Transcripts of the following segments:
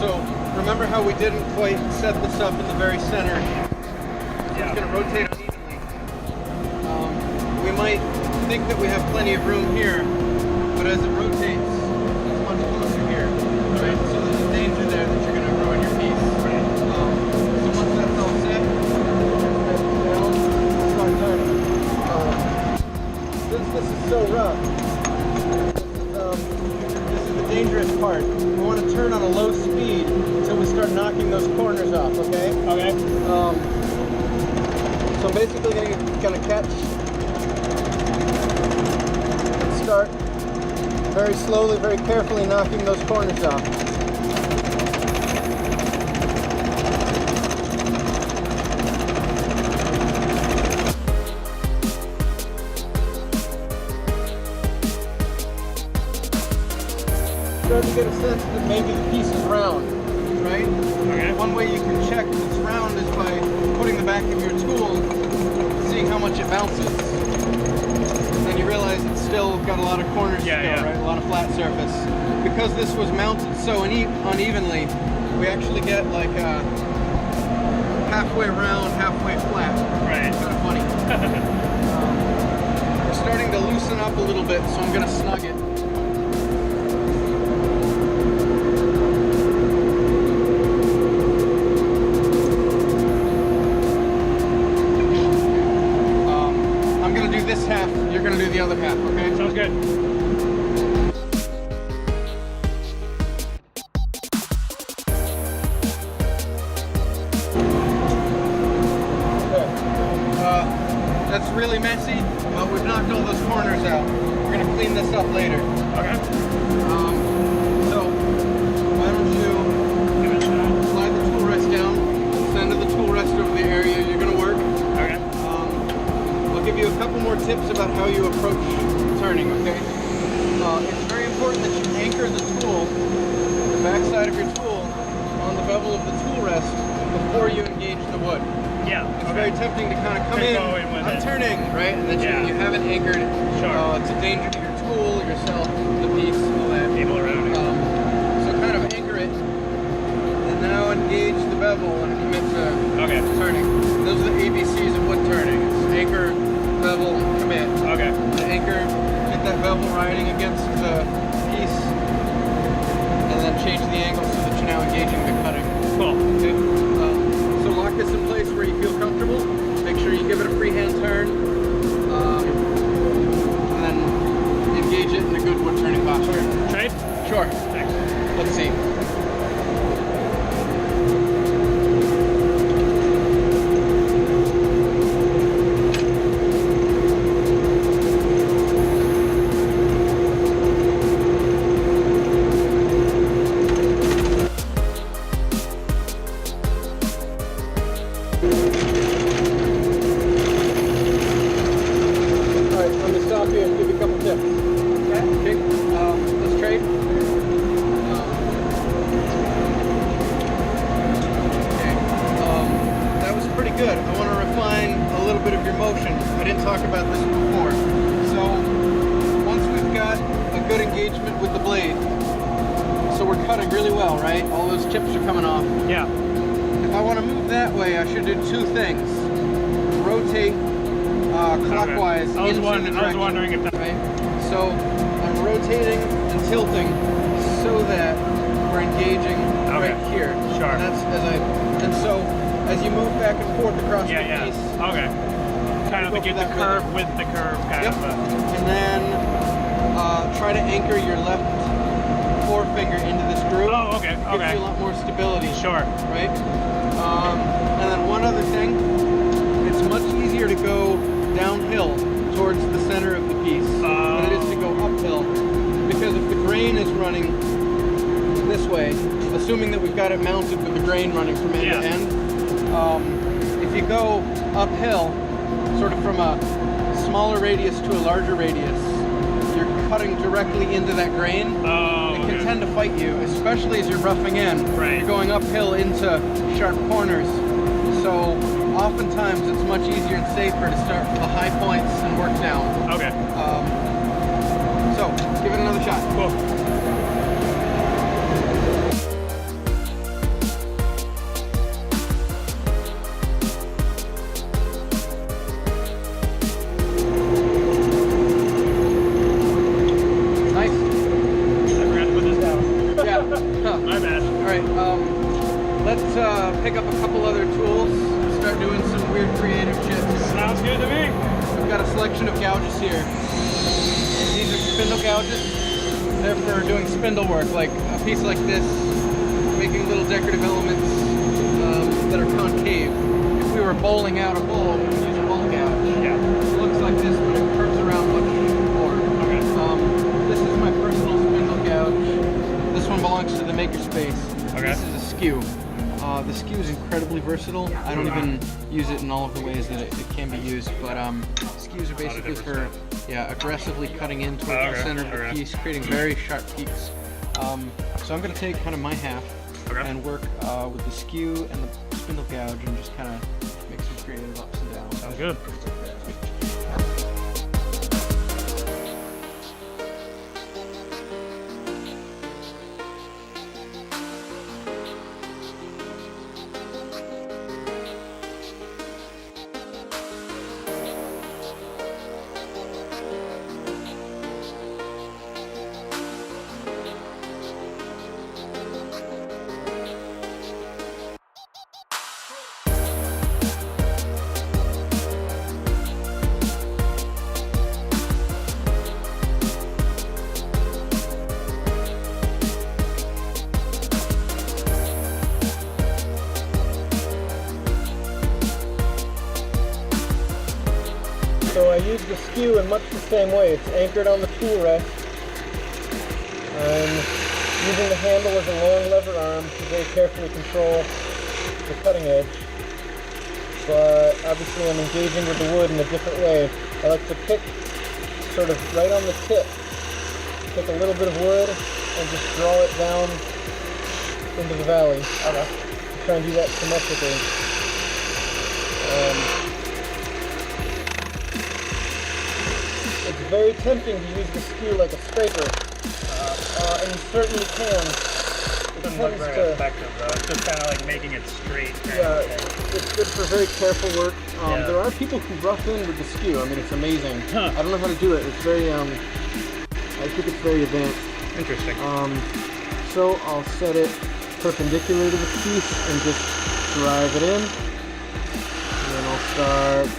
So remember how we didn't quite set this up in the very center? So it's going to rotate unevenly. We might think that we have plenty of room here, but as it rotates, it's much closer here, right? So there's a danger there that you're going to ruin your piece. Right. So once that's all set, down, start turning. Since this is so rough, this is the dangerous part. We want to turn on a low speed until we start knocking those corners off, okay? Okay. So basically gonna catch and start very slowly, very carefully knocking those corners off. Start to get a sense that maybe the piece is round, right? Okay. One way you can check if it's round is by putting the back of your tool, seeing how much it bounces. And then you realize it's still got a lot of corners still, right? A lot of flat surface. Because this was mounted so unevenly, we actually get like a halfway round, halfway flat. Right. It's kind of funny. We're starting to loosen up a little bit, so I'm gonna snug it. This half, you're going to do the other half, okay? Sounds good. Okay. That's really messy, but we've knocked all those corners out. We're going to clean this up later. Okay. So, why don't you slide the tool rest down, send the tool rest over the area you're going to work. Okay. I'll give you a couple more tips about how you approach turning, okay? It's very important that you anchor the tool, the back side of your tool, on the bevel of the tool rest before you engage the wood. Yeah. It's very tempting to kind of come in, I'm turning, right? And then you haven't anchored it. Sure. It's a danger to your tool, yourself, the piece, all that. People around it. So kind of anchor it, and now engage the bevel and commit to turning. Those are the ABCs of wood turning. It's anchor, bevel, commit. Okay. The anchor, get that bevel riding against the piece, and then change the angle so that you're now engaging the cutting. Cool. Okay. So lock this in place where you feel comfortable. Make sure you give it a freehand turn, and then engage it in a good wood turning posture. Trade? Sure. Thanks. Let's see. Alright, let me stop here and give you a couple tips. Okay. Let's trade. That was pretty good. I want to refine a little bit of your motion. I didn't talk about this before. So, once we've got a good engagement with the blade, so we're cutting really well, right? All those chips are coming off. Yeah. If I want to move that way, I should do two things. Rotate clockwise I was into the direction. I was wondering if that... Right? So I'm rotating and tilting so that we're engaging right here. Sure. And so as you move back and forth across the piece. Okay. Kind of to get the curve with the curve, kind of. And then try to anchor your left forefinger into this groove. Oh, okay. It gives you a lot more stability. Sure. Right? And then one other thing, it's much easier to go downhill towards the center of the piece than it is to go uphill. Because if the grain is running this way, assuming that we've got it mounted with the grain running from end to end, if you go uphill, sort of from a smaller radius to a larger radius, you're cutting directly into that grain. It can tend to fight you, especially as you're roughing in. Right. You're going uphill into sharp corners. So oftentimes it's much easier and safer to start from the high points and work down. Okay. So give it another shot. Cool. stuff. My bad. Alright, let's pick up a couple other tools, start doing some weird creative shit. Sounds good to me. We've got a selection of gouges here. These are spindle gouges. They're for doing spindle work, like a piece like this, making little decorative elements that are concave. If we were bowling out a bowl, we would use a bowl gouge. Yeah. It looks like this, but it curves around much more. Okay. This is my personal spindle gouge. This one belongs to the makerspace. Okay. This is a skew. The skew is incredibly versatile. I don't even use it in all of the ways that it can be used, but skews are basically for aggressively cutting in towards the center of the piece, creating very sharp peaks. So I'm going to take kind of my half and work with the skew and the spindle gouge and just kind of make some creative ups and downs. Sounds good. So I use the skew in much the same way. It's anchored on the tool rest. I'm using the handle as a long lever arm to very carefully control the cutting edge. But obviously I'm engaging with the wood in a different way. I like to pick sort of right on the tip, pick a little bit of wood and just draw it down into the valley. Try and do that symmetrically. It's very tempting to use the skew like a scraper, and you certainly can. It doesn't look very effective though. It's just kind of like making it straight. Yeah, it's good for very careful work. There are people who rough in with the skew. I mean, it's amazing. I don't know how to do it. It's very, I think it's very advanced. Interesting. So I'll set it perpendicular to the piece and just drive it in. And then I'll start.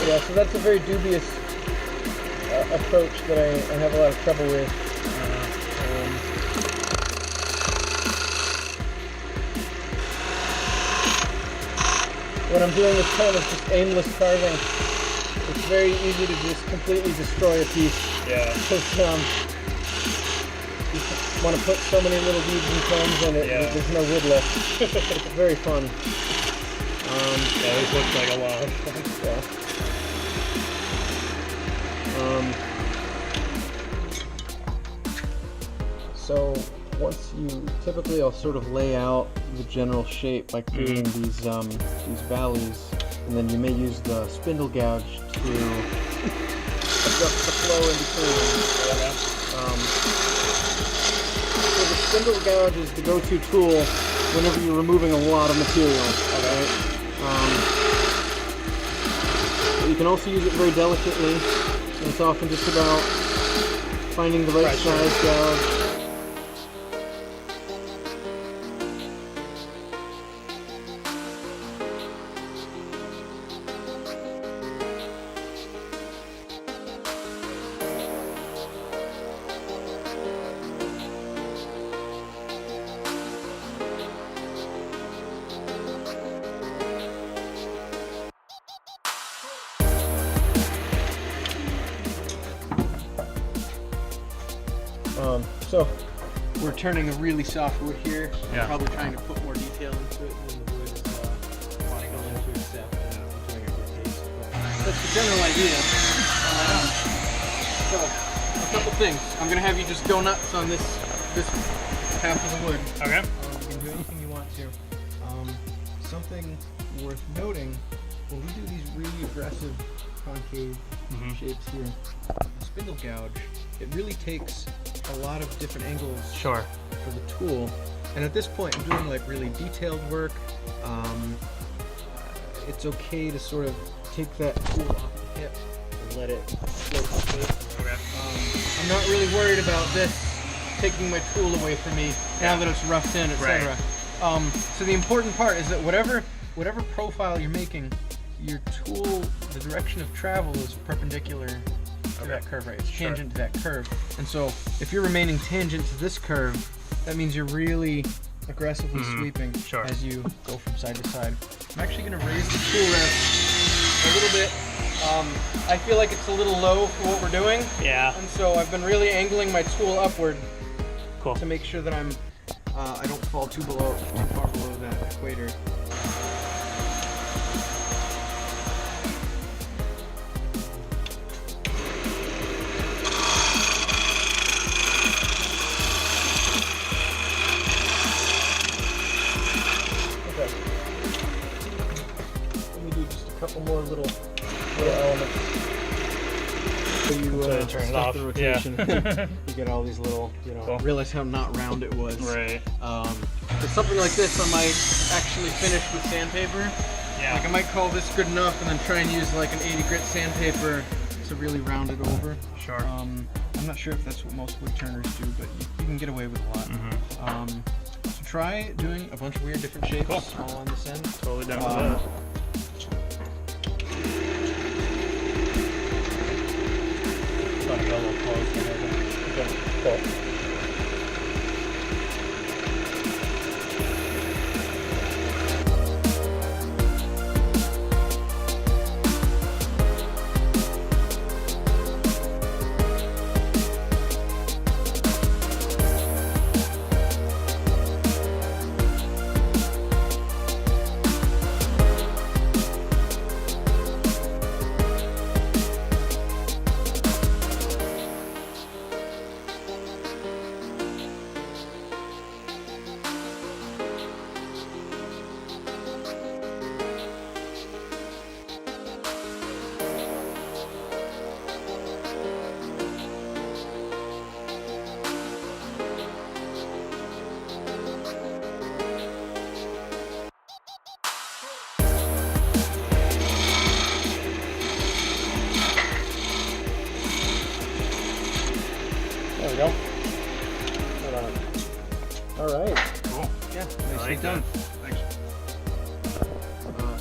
Yeah, so that's a very dubious approach that I have a lot of trouble with. What I'm doing is kind of just aimless carving. It's very easy to just completely destroy a piece. Yeah. Because you want to put so many little beads and combs in it, there's no wood left. It's very fun. Yeah, this looks like a lot of fun. Yeah. So once typically I'll sort of lay out the general shape by creating these valleys, and then you may use the spindle gouge to adjust the flow in between. So the spindle gouge is the go-to tool whenever you're removing a lot of material. You can also use it very delicately, and it's often just about finding the right size gouge. So we're turning a really soft wood here. Yeah. Probably trying to put more detail into it than the wood is wanting to accept. I'm doing it with taste. That's the general idea. So a couple things. I'm gonna have you just go nuts on this half of the wood. Okay. You can do anything you want to. Something worth noting. When we do these really aggressive concave shapes here. The spindle gouge, it really takes a lot of different angles Sure. for the tool. And at this point, I'm doing like really detailed work. It's okay to sort of take that tool off the hip and let it float upward. Okay. I'm not really worried about this taking my tool away from me now that it's roughed in, etc. Right. So the important part is that whatever profile you're making, your tool, the direction of travel is perpendicular to that curve, right? It's tangent to that curve. And so if you're remaining tangent to this curve, that means you're really aggressively sweeping as you go from side to side. I'm actually going to raise the tool rest a little bit. I feel like it's a little low for what we're doing. Yeah. And so I've been really angling my tool upward Cool. to make sure that I don't fall too far below that equator. Okay. Let me do just a couple more little elements. So you turn it stop off. the rotation. You get all these little, realize how not round it was. Right. For something like this, I might actually finish with sandpaper. Yeah. Like I might call this good enough and then try and use like an 80 grit sandpaper to really round it over. Sure. I'm not sure if that's what most wood turners do, but you can get away with a lot. So try doing a bunch of weird different shapes all on this end. Totally down with that. Got a little close there. Okay. Cool. There we go. Alright. Cool. Yeah, nicely like done. Thanks.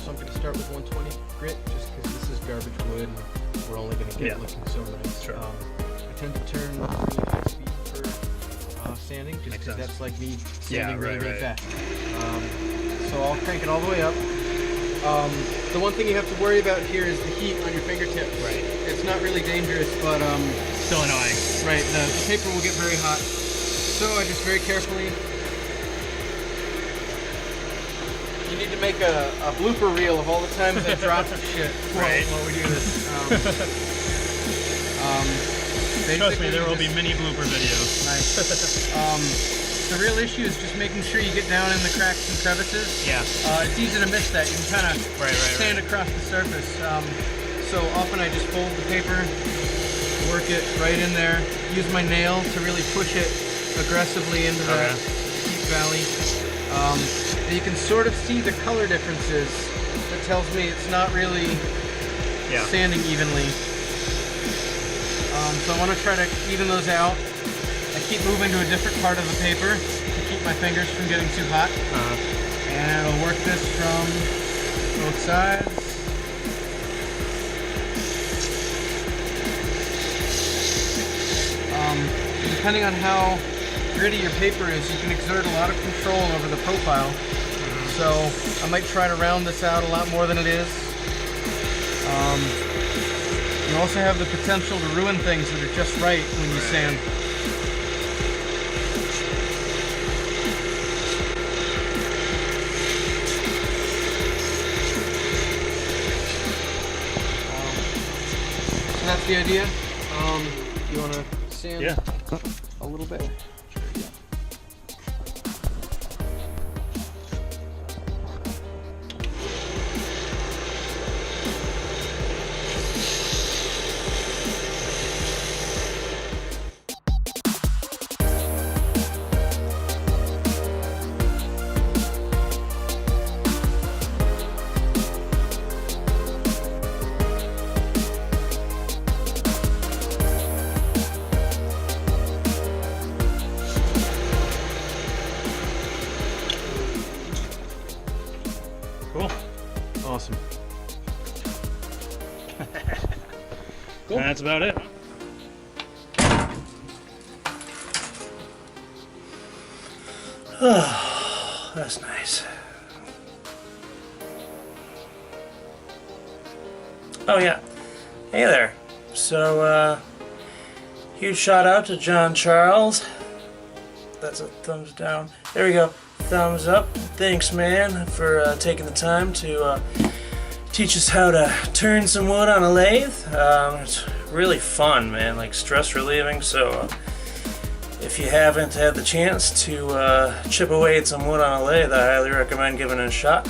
So I'm going to start with 120 grit just because this is garbage wood and we're only going to get it looking so nice. Sure. I tend to turn really high speed for sanding just because that's like me sanding really fast. So I'll crank it all the way up. The one thing you have to worry about here is the heat on your fingertips. Right. It's not really dangerous, but still annoying. right, the paper will get very hot. So I just very carefully. You need to make a blooper reel of all the times I dropped shit while we do this. Trust me, there will be many blooper videos. Nice. The real issue is just making sure you get down in the cracks and crevices. Yeah. It's easy to miss that. You can kind of sand across the surface. So often I just fold the paper, work it right in there, use my nail to really push it aggressively into the heat valley. You can sort of see the color differences. That tells me it's not really sanding evenly. So I want to try to even those out. I keep moving to a different part of the paper to keep my fingers from getting too hot. And I'll work this from both sides. Depending on how gritty your paper is, you can exert a lot of control over the profile. So I might try to round this out a lot more than it is. You also have the potential to ruin things that are just right when you sand. So that's the idea. You want to sand a little bit? Sure, yeah. Cool. And that's about it. Oh, that's nice. Oh yeah. Hey there. So, huge shout out to John Charles. That's a thumbs down. There we go. Thumbs up. Thanks, man, for taking the time to teach us how to turn some wood on a lathe. It's really fun, man, like stress relieving. So if you haven't had the chance to chip away at some wood on a lathe, I highly recommend giving it a shot.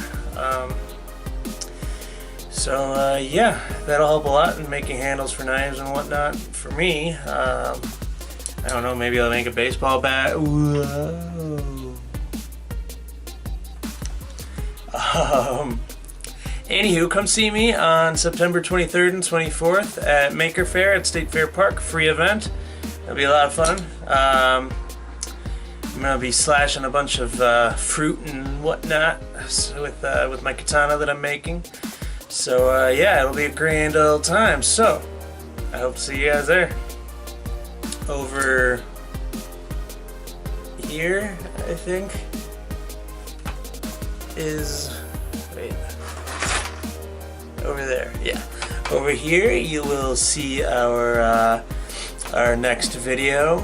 Yeah, that'll help a lot in making handles for knives and whatnot. For me, I don't know, maybe I'll make a baseball bat. Whoa. Anywho, come see me on September 23rd and 24th at Maker Fair at State Fair Park, free event. It'll be a lot of fun. I'm gonna be slashing a bunch of fruit and whatnot with my katana that I'm making. So yeah, it'll be a grand old time. So I hope to see you guys there. Over here, I think, is, wait, over there, yeah. Over here you will see our next video.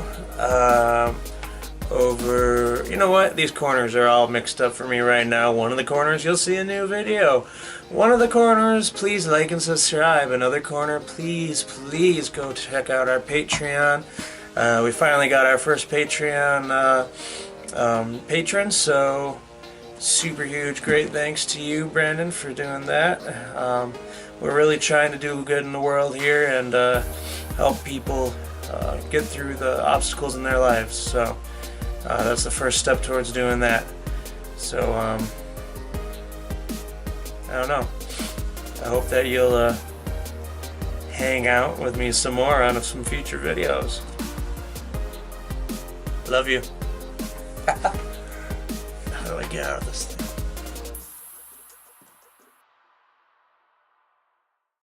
Over, you know what, these corners are all mixed up for me right now. One of the corners you'll see a new video. One of the corners, please like and subscribe. Another corner, please go check out our Patreon. We finally got our first Patreon patron, so super huge, great thanks to you, Brandon, for doing that. We're really trying to do good in the world here and help people get through the obstacles in their lives. So that's the first step towards doing that. So I don't know. I hope that you'll hang out with me some more on some future videos. Love you. How do I get out of this thing?